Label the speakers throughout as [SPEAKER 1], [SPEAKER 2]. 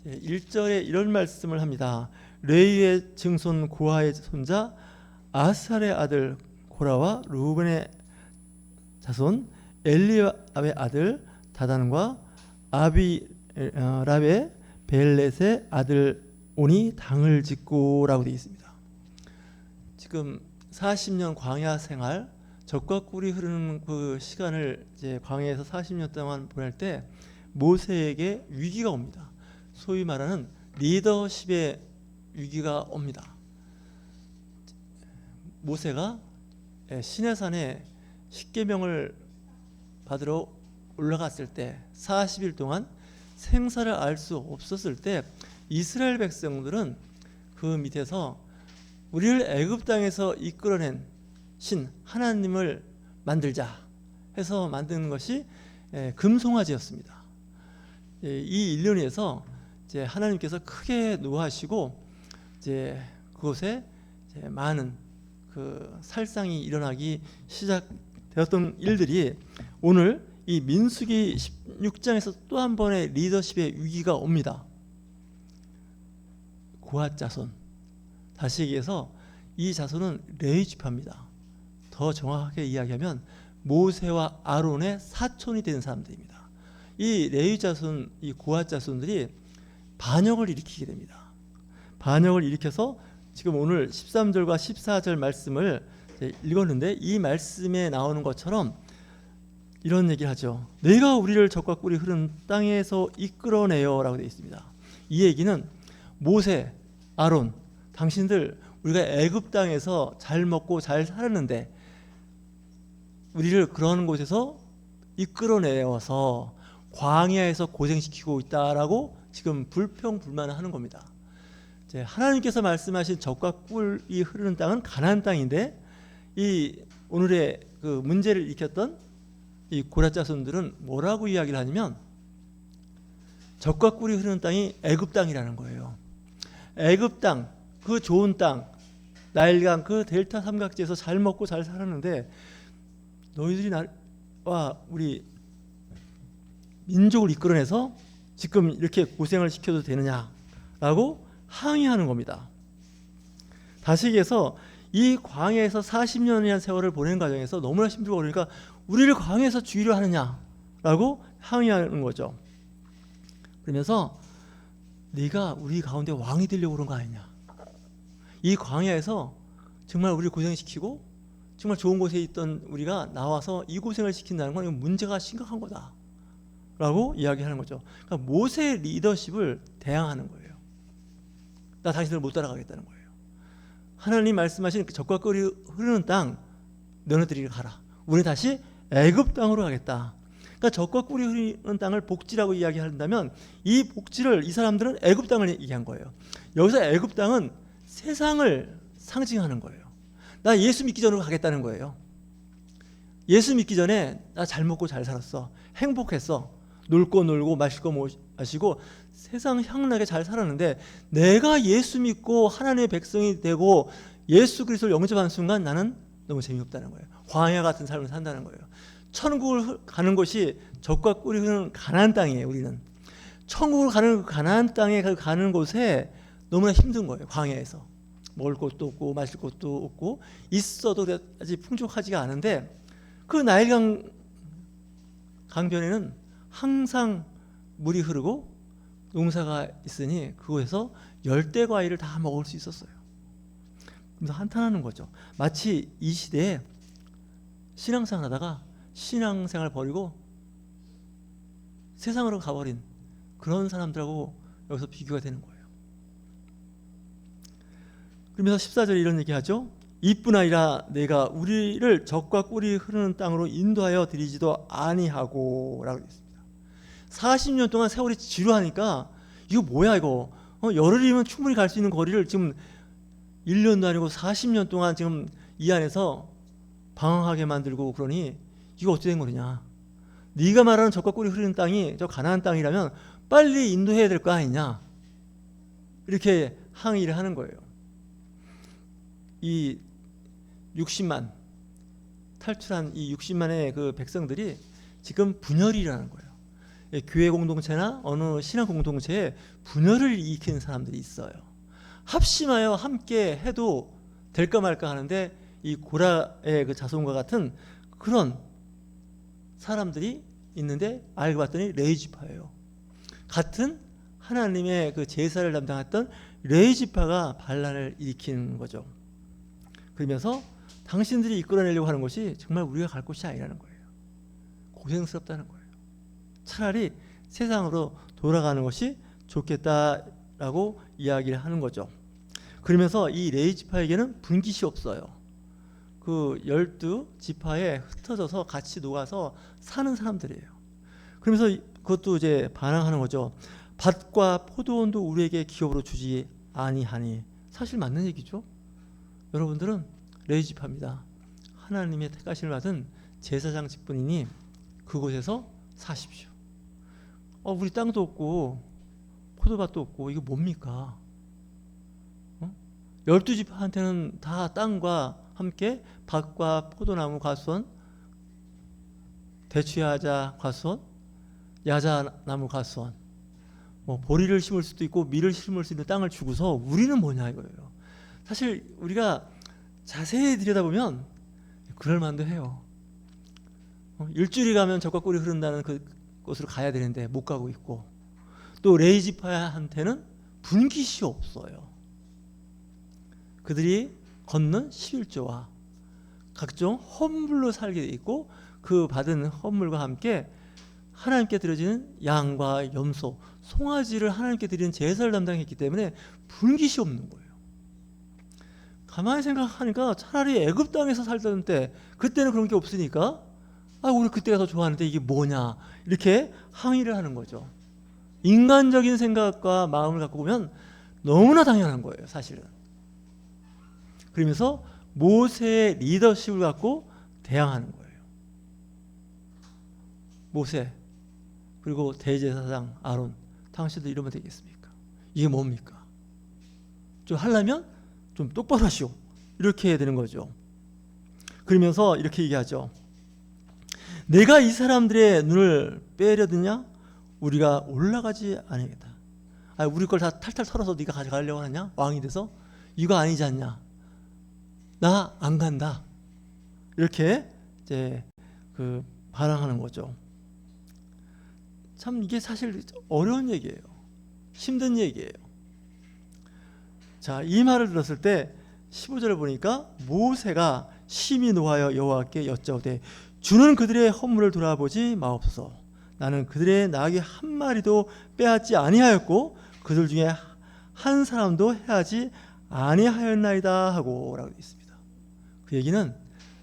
[SPEAKER 1] 1절에 이런 말씀을 합니다. 레위의 증손 고아의 손자 아살의 아들 고라와 루벤의 자손 엘리압의 아들 다단과 아비랍의 벨렛의 아들 온이 당을 짓고라고 되어 있습니다. 지금 40년 광야 생활, 젖과 꿀이 흐르는 그 시간을 이제 광야에서 40년 동안 보낼 때 모세에게 위기가 옵니다. 소위 말하는 리더십의 위기가 옵니다. 모세가 시내산에 십계명을 받으러 올라갔을 때 40일 동안 생사를 알 수 없었을 때 이스라엘 백성들은 그 밑에서 우리를 애굽 땅에서 이끌어낸 신 하나님을 만들자 해서 만드는 것이 금송아지였습니다. 이 일련에서 이제 하나님께서 크게 노하시고 이제 그곳에 이제 많은 그 살상이 일어나기 시작되었던 일들이 오늘 이 민수기 16장에서 또 한 번의 리더십의 위기가 옵니다. 고핫 자손, 다시 얘기해서 이 자손은 레위 지파입니다. 더 정확하게 이야기하면 모세와 아론의 사촌이 된 사람들입니다. 이 레위 자손, 이 고핫 자손들이 반역을 일으키게 됩니다. 반역을 일으켜서 지금 오늘 13절과 14절 말씀을 읽었는데 이 말씀에 나오는 것처럼 이런 얘기를 하죠. 내가 우리를 젖과 꿀이 흐르는 땅에서 이끌어내요 라고 되어 있습니다. 이 얘기는 모세, 아론, 당신들 우리가 애굽 땅에서 잘 먹고 잘 살았는데 우리를 그런 곳에서 이끌어내어서 광야에서 고생시키고 있다라고 지금 불평불만을 하는 겁니다. 이제 하나님께서 말씀하신 젖과 꿀이 흐르는 땅은 가나안 땅인데 이 오늘의 그 문제를 일으켰던 이 고라 자손들은 뭐라고 이야기를 하냐면 젖과 꿀이 흐르는 땅이 애굽 땅이라는 거예요. 애굽 땅, 그 좋은 땅, 나일강 그 델타 삼각지에서 잘 먹고 잘 살았는데 너희들이 나와 우리 민족을 이끌어내서 지금 이렇게 고생을 시켜도 되느냐라고 항의하는 겁니다. 다시 얘기해서 이 광야에서 40년이라는 세월을 보낸 과정에서 너무나 힘들고 그러니까 우리를 광야에서 죽이려 하느냐라고 항의하는 거죠. 그러면서 네가 우리 가운데 왕이 되려고 그런 거 아니냐. 이 광야에서 정말 우리를 고생시키고 정말 좋은 곳에 있던 우리가 나와서 이 고생을 시킨다는 건 이건 문제가 심각한 거다 라고 이야기하는 거죠. 그러니까 모세의 리더십을 대항하는 거예요. 나 당신들 못 따라가겠다는 거예요. 하나님 말씀하신 젖과 꿀이 흐르는 땅 너네들이 가라. 우리 다시 애굽 땅으로 가겠다. 그러니까 젖과 꿀이 흐르는 땅을 복지라고 이야기한다면 이 복지를 이 사람들은 애굽 땅을 얘기한 거예요. 여기서 애굽 땅은 세상을 상징하는 거예요. 나 예수 믿기 전으로 가겠다는 거예요. 예수 믿기 전에 나 잘 먹고 잘 살았어. 행복했어. 놀고 마시고 마시고 세상 향나게 잘 살았는데 내가 예수 믿고 하나님의 백성이 되고 예수 그리스도를 영접하는 순간 나는 너무 재미없다는 거예요. 광야 같은 삶을 산다는 거예요. 천국을 가는 곳이 젖과 꿀이 흐르는 가나안 땅이에요. 우리는 천국을 가는 그 가나안 땅에 가는 곳에 너무나 힘든 거예요. 광야에서 먹을 것도 없고 마실 것도 없고 있어도 아직 풍족하지가 않은데 그 나일강 강변에는 항상 물이 흐르고 농사가 있으니 그곳에서 열대 과일을 다 먹을 수 있었어요. 그래서 한탄하는 거죠. 마치 이 시대에 신앙생활 하다가 신앙생활 버리고 세상으로 가버린 그런 사람들하고 여기서 비교가 되는 거예요. 그러면서 14절에 이런 얘기하죠. 이뿐 아니라 내가 우리를 젖과 꿀이 흐르는 땅으로 인도하여 드리지도 아니하고 라고 했습니다. 40년 동안 세월이 지루하니까 이거 뭐야 이거 열흘이면 충분히 갈 수 있는 거리를 지금 1년도 아니고 40년 동안 지금 이 안에서 방황하게 만들고 그러니 이거 어떻게 된 거냐. 네가 말하는 젖과 꿀이 흐르는 땅이 저 가나안 땅이라면 빨리 인도해야 될 거 아니냐. 이렇게 항의를 하는 거예요. 이 60만 탈출한 이 60만의 그 백성들이 지금 분열이 일어나는 거예요. 교회 공동체나 어느 신앙 공동체에 분열을 일으키는 사람들이 있어요. 합심하여 함께 해도 될까 말까 하는데 이 고라의 그 자손과 같은 그런 사람들이 있는데 알고 봤더니 레위 지파예요. 같은 하나님의 그 제사를 담당했던 레위 지파가 반란을 일으키는 거죠. 그러면서 당신들이 이끌어내려고 하는 것이 정말 우리가 갈 곳이 아니라는 거예요. 고생스럽다는 거예요. 차라리 세상으로 돌아가는 것이 좋겠다라고 이야기를 하는 거죠. 그러면서 이 레위 지파에게는 분깃이 없어요. 그 12지파에 흩어져서 같이 녹아서 사는 사람들이에요. 그러면서 그것도 이제 반항하는 거죠. 밭과 포도원도 우리에게 기업으로 주지 아니하니. 사실 맞는 얘기죠. 여러분들은 레위 지파입니다. 하나님의 택하심을 받은 제사장 직분이니 그곳에서 사십시오. 우리 땅도 없고 포도밭도 없고 이게 뭡니까? 12지파한테는 다 땅과 함께 밭과 포도나무 과수원, 대추야자 과수원, 야자나무 과수원, 보리를 심을 수도 있고 밀을 심을 수 있는 땅을 주고서 우리는 뭐냐 이거예요. 사실 우리가 자세히 들여다보면 그럴 만도 해요. 일주일이 가면 젖과 꿀이 흐른다는 그 곳으로 가야 되는데 못 가고 있고, 또 레위 지파한테는 분깃이 없어요. 그들이 걷는 11조와 각종 헌물로 살게 돼 있고, 그 받은 헌물과 함께 하나님께 드려지는 양과 염소, 송아지를 하나님께 드리는 제사를 담당했기 때문에 분깃이 없는 거예요. 가만히 생각하니까 차라리 애굽 땅에서 살던 때, 그때는 그런 게 없으니까 우리 그때가 더 좋아하는데 이게 뭐냐 이렇게 항의를 하는 거죠. 인간적인 생각과 마음을 갖고 보면 너무나 당연한 거예요, 사실은. 그러면서 모세의 리더십을 갖고 대항하는 거예요. 모세 그리고 대제사장 아론, 당신들 이러면 되겠습니까? 이게 뭡니까? 좀 하려면 좀 똑바로 하시오, 이렇게 해야 되는 거죠. 그러면서 이렇게 얘기하죠. 내가 이 사람들의 눈을 빼려드냐? 우리가 올라가지 아니겠다. 우리 걸 다 탈탈 털어서 네가 가져가려고 하냐? 왕이 돼서? 이거 아니지 않냐? 나 안 간다. 이렇게 이제 그 반항하는 거죠. 참 이게 사실 어려운 얘기예요. 힘든 얘기예요. 자, 이 말을 들었을 때 15절을 보니까 모세가 심히 노하여 여호와께 여짜오되 주는 그들의 헌물을 돌아보지 마옵소서. 나는 그들의 나귀 한 마리도 빼앗지 아니하였고 그들 중에 한 사람도 해하지 아니하였나이다 하고 라고 되어 있습니다. 그 얘기는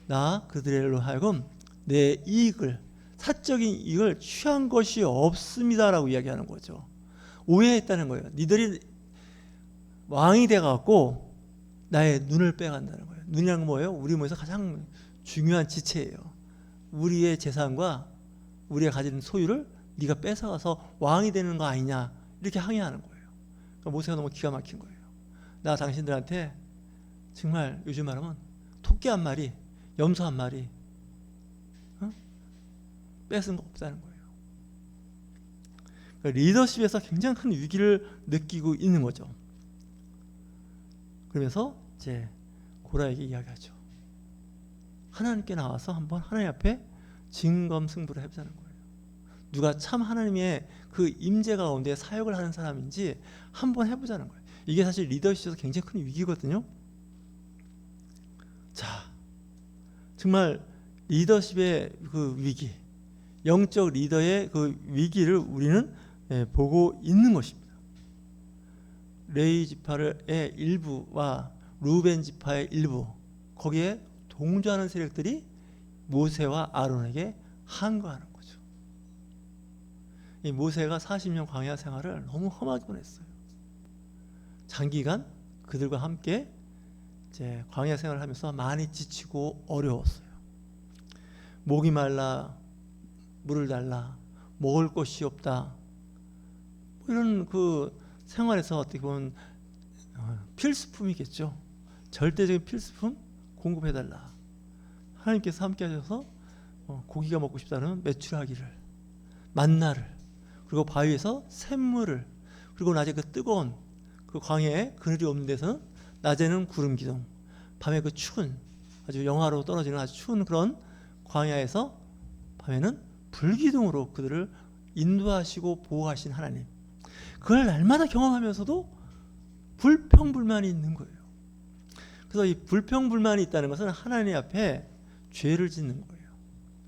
[SPEAKER 1] 나 그들로 하여금 내 이익을, 사적인 이익을 취한 것이 없습니다라고 이야기하는 거죠. 오해했다는 거예요. 니들이 왕이 돼갖고 나의 눈을 빼간다는 거예요. 눈이란 건 뭐예요? 우리 몸에서 가장 중요한 지체예요. 우리의 재산과 우리가 가진 소유를 네가 뺏어가서 왕이 되는 거 아니냐, 이렇게 항의하는 거예요. 그러니까 모세가 너무 기가 막힌 거예요. 나 당신들한테 정말 요즘 말하면 토끼 한 마리, 염소 한 마리 뺏은 거 없다는 거예요. 그러니까 리더십에서 굉장히 큰 위기를 느끼고 있는 거죠. 그러면서 이제 고라에게 이야기하죠. 하나님께 나와서 한번 하나님 앞에 진검승부를 해보자는 거예요. 누가 참 하나님의 그 임재 가운데 사역을 하는 사람인지 한번 해보자는 거예요. 이게 사실 리더십에서 굉장히 큰 위기거든요. 자, 정말 리더십의 그 위기, 영적 리더의 그 위기를 우리는 보고 있는 것입니다. 레위 지파의 일부와 루벤 지파의 일부, 거기에 동조하는 세력들이 모세와 아론에게 항거하는 거죠. 이 모세가 40년 광야 생활을 너무 험하게 보냈어요. 장기간 그들과 함께 이제 광야 생활을 하면서 많이 지치고 어려웠어요. 목이 말라, 물을 달라, 먹을 것이 없다, 이런 그 생활에서 어떻게 보면 필수품이겠죠. 절대적인 필수품 공급해달라. 하나님께서 함께 하셔서 고기가 먹고 싶다는 메추라기를, 만나를 그리고 바위에서 샘물을, 그리고 낮에 그 뜨거운 그 광야에 그늘이 없는 데서는 낮에는 구름 기둥, 밤에 그 추운 아주 영하로 떨어지는 아주 추운 그런 광야에서 밤에는 불기둥으로 그들을 인도하시고 보호하신 하나님, 그걸 날마다 경험하면서도 불평불만이 있는 거예요. 그래서 이 불평불만이 있다는 것은 하나님 앞에 죄를 짓는 거예요.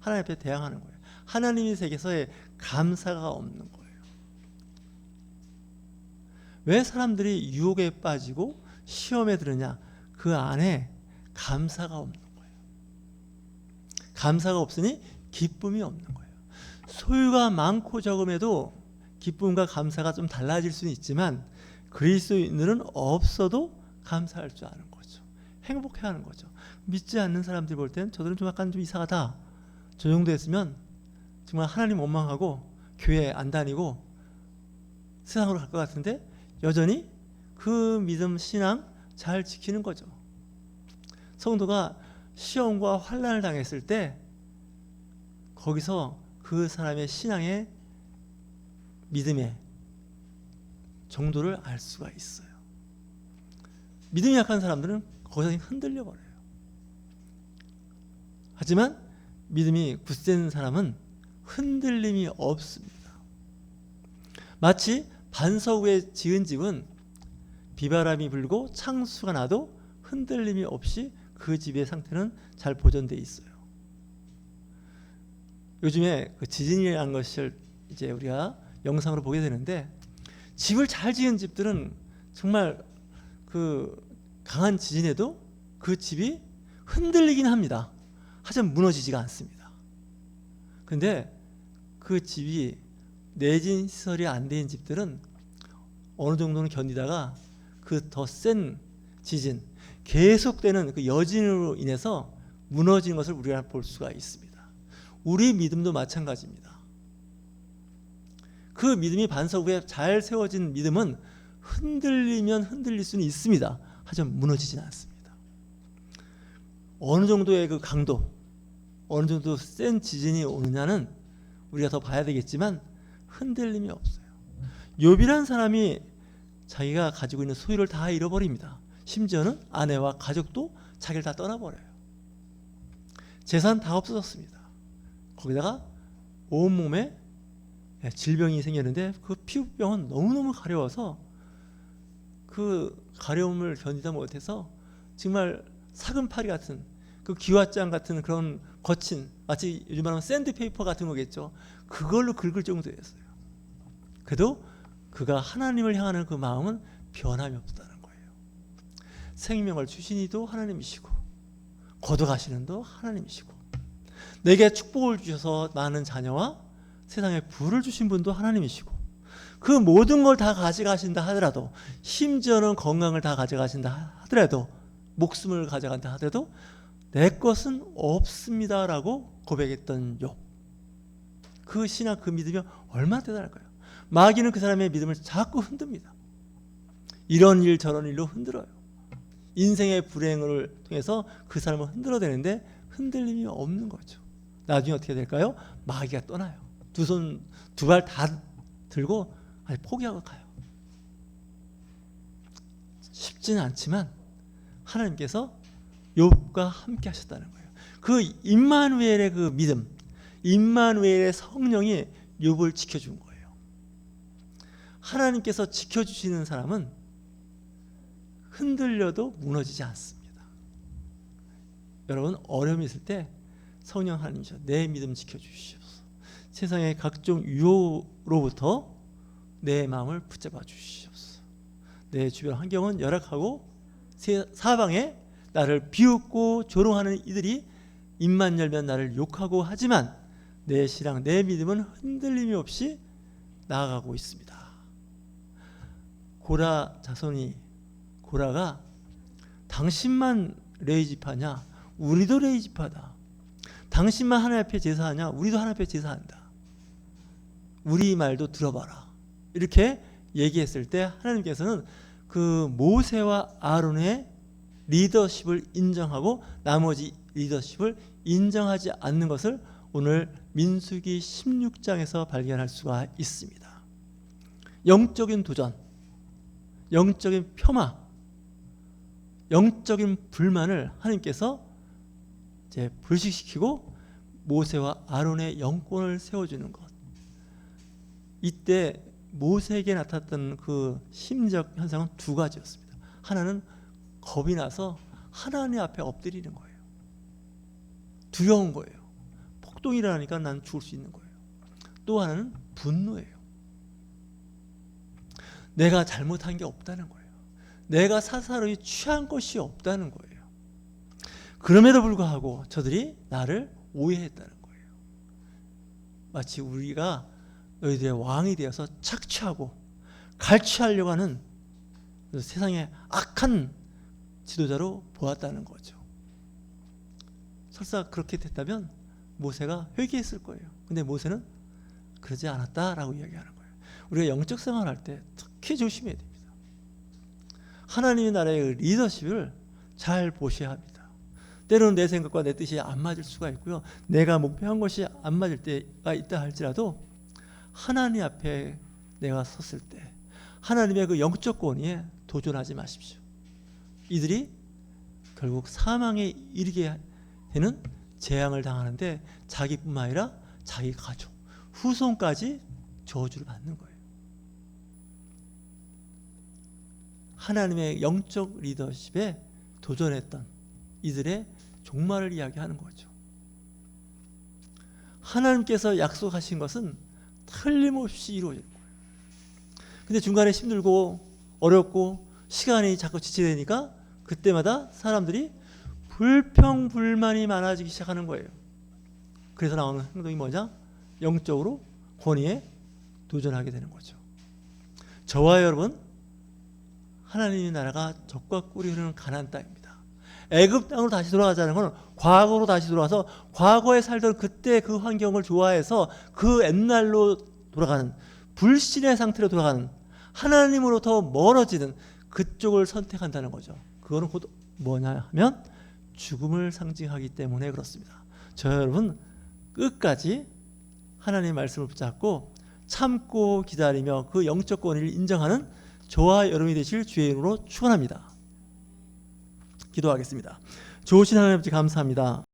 [SPEAKER 1] 하나님 앞에 대항하는 거예요. 하나님의 세계에서의 감사가 없는 거예요. 왜 사람들이 유혹에 빠지고 시험에 들으냐? 그 안에 감사가 없는 거예요. 감사가 없으니 기쁨이 없는 거예요. 소유가 많고 적음에도 기쁨과 감사가 좀 달라질 수는 있지만 그리스도인들은 없어도 감사할 줄 아는 거죠. 행복해하는 거죠. 믿지 않는 사람들이 볼 땐 저들은 좀 약간 좀 이상하다, 저 정도 했으면 정말 하나님 원망하고 교회 안 다니고 세상으로 갈 것 같은데 여전히 그 믿음 신앙 잘 지키는 거죠. 성도가 시험과 환난을 당했을 때 거기서 그 사람의 신앙의 믿음의 정도를 알 수가 있어요. 믿음이 약한 사람들은 거기서 흔들려 버려요. 하지만 믿음이 굳센 사람은 흔들림이 없습니다. 마치 반석 위에 지은 집은 비바람이 불고 창수가 나도 흔들림이 없이 그 집의 상태는 잘 보존되어 있어요. 요즘에 그 지진이라는 것을 이제 우리가 영상으로 보게 되는데, 집을 잘 지은 집들은 정말 그 강한 지진에도 그 집이 흔들리긴 합니다. 하지만 무너지지가 않습니다. 근데 그 집이 내진 시설이 안 된 집들은 어느 정도는 견디다가 그 더 센 지진, 계속되는 그 여진으로 인해서 무너지는 것을 우리가 볼 수가 있습니다. 우리 믿음도 마찬가지입니다. 그 믿음이 반석 위에 잘 세워진 믿음은 흔들리면 흔들릴 수는 있습니다. 하지만 무너지지는 않습니다. 어느 정도의 그 강도, 어느 정도 센 지진이 오느냐는 우리가 더 봐야 되겠지만 흔들림이 없어요. 욥이라는 사람이 자기가 가지고 있는 소유를 다 잃어버립니다. 심지어는 아내와 가족도 자기를 다 떠나버려요. 재산 다 없어졌습니다. 거기다가 온몸에 질병이 생겼는데 그 피부병은 너무너무 가려워서 그 가려움을 견디다 못해서 정말 사금파리 같은 그 기왓장 같은 그런 거친, 마치 요즘 말하면 샌드페이퍼 같은 거겠죠. 그걸로 긁을 정도였어요. 그래도 그가 하나님을 향하는 그 마음은 변함이 없다는 거예요. 생명을 주신 이도 하나님이시고 거둬가시는 도 하나님이시고 내게 축복을 주셔서 나는 자녀와 세상에 부를 주신 분도 하나님이시고 그 모든 걸 다 가져가신다 하더라도, 심지어는 건강을 다 가져가신다 하더라도, 목숨을 가져간다 하더라도 내 것은 없습니다라고 고백했던 욥. 그 신앙, 그 믿음이 얼마나 대단할까요? 마귀는 그 사람의 믿음을 자꾸 흔듭니다. 이런 일 저런 일로 흔들어요. 인생의 불행을 통해서 그 사람을 흔들어대는데 흔들림이 없는 거죠. 나중에 어떻게 될까요? 마귀가 떠나요. 두 손, 두 발 다 들고 아니 포기하고 가요. 쉽지는 않지만 하나님께서 욥과 함께 하셨다는 거예요. 그 임마누엘의 그 믿음, 임마누엘의 성령이 욥을 지켜준 거예요. 하나님께서 지켜주시는 사람은 흔들려도 무너지지 않습니다. 여러분 어려움이 있을 때 성령 하나님이셔 내 믿음 지켜주시옵소서. 세상의 각종 유혹으로부터 내 마음을 붙잡아 주시옵소서. 내 주변 환경은 열악하고 사방에 나를 비웃고 조롱하는 이들이 입만 열면 나를 욕하고 하지만 내 신앙, 내 믿음은 흔들림이 없이 나아가고 있습니다. 고라 자손이, 고라가 당신만 레위지파냐? 우리도 레위지파다. 당신만 하나님 앞에 제사하냐? 우리도 하나님 앞에 제사한다. 우리 말도 들어봐라. 이렇게 얘기했을 때 하나님께서는 그 모세와 아론의 리더십을 인정하고 나머지 리더십을 인정하지 않는 것을 오늘 민수기 16장에서 발견할 수가 있습니다. 영적인 도전, 영적인 폄하, 영적인 불만을 하나님께서 이제 불식시키고 모세와 아론의 영권을 세워주는 것. 이때 모세에게 나타났던 그 심리적 현상은 두 가지였습니다. 하나는 겁이 나서 하나님 앞에 엎드리는 거예요. 두려운 거예요. 폭동이 일어나니까 난 죽을 수 있는 거예요. 또 하나는 분노예요. 내가 잘못한 게 없다는 거예요. 내가 사사로이 취한 것이 없다는 거예요. 그럼에도 불구하고 저들이 나를 오해했다는 거예요. 마치 우리가 너희들의 왕이 되어서 착취하고 갈취하려고 하는 세상의 악한 지도자로 보았다는 거죠. 설사 그렇게 됐다면 모세가 회개했을 거예요. 근데 모세는 그러지 않았다라고 이야기하는 거예요. 우리가 영적 생활할 때 특히 조심해야 됩니다. 하나님의 나라의 리더십을 잘 보셔야 합니다. 때로는 내 생각과 내 뜻이 안 맞을 수가 있고요. 내가 목표한 것이 안 맞을 때가 있다 할지라도 하나님 앞에 내가 섰을 때 하나님의 그 영적 권위에 도전하지 마십시오. 이들이 결국 사망에 이르게 되는 재앙을 당하는데 자기뿐만 아니라 자기 가족, 후손까지 저주를 받는 거예요. 하나님의 영적 리더십에 도전했던 이들의 종말을 이야기하는 거죠. 하나님께서 약속하신 것은 틀림없이 이루어질 거예요. 근데 중간에 힘들고 어렵고 시간이 자꾸 지체되니까 그때마다 사람들이 불평불만이 많아지기 시작하는 거예요. 그래서 나오는 행동이 뭐냐? 영적으로 권위에 도전하게 되는 거죠. 저와 여러분, 하나님의 나라가 적과 꿀이 흐르는 가나안 땅입니다. 애굽 땅으로 다시 돌아가자는 것은 과거로 다시 돌아와서 과거에 살던 그때 그 환경을 좋아해서 그 옛날로 돌아가는 불신의 상태로 돌아가는 하나님으로부터 멀어지는 그쪽을 선택한다는 거죠. 그거는 곧 뭐냐 하면 죽음을 상징하기 때문에 그렇습니다. 저 여러분 끝까지 하나님의 말씀을 붙잡고 참고 기다리며 그 영적 권위를 인정하는 저와 여러분이 되실 주의 이름으로 축원합니다. 기도하겠습니다. 좋으신 하나님 아버지 감사합니다.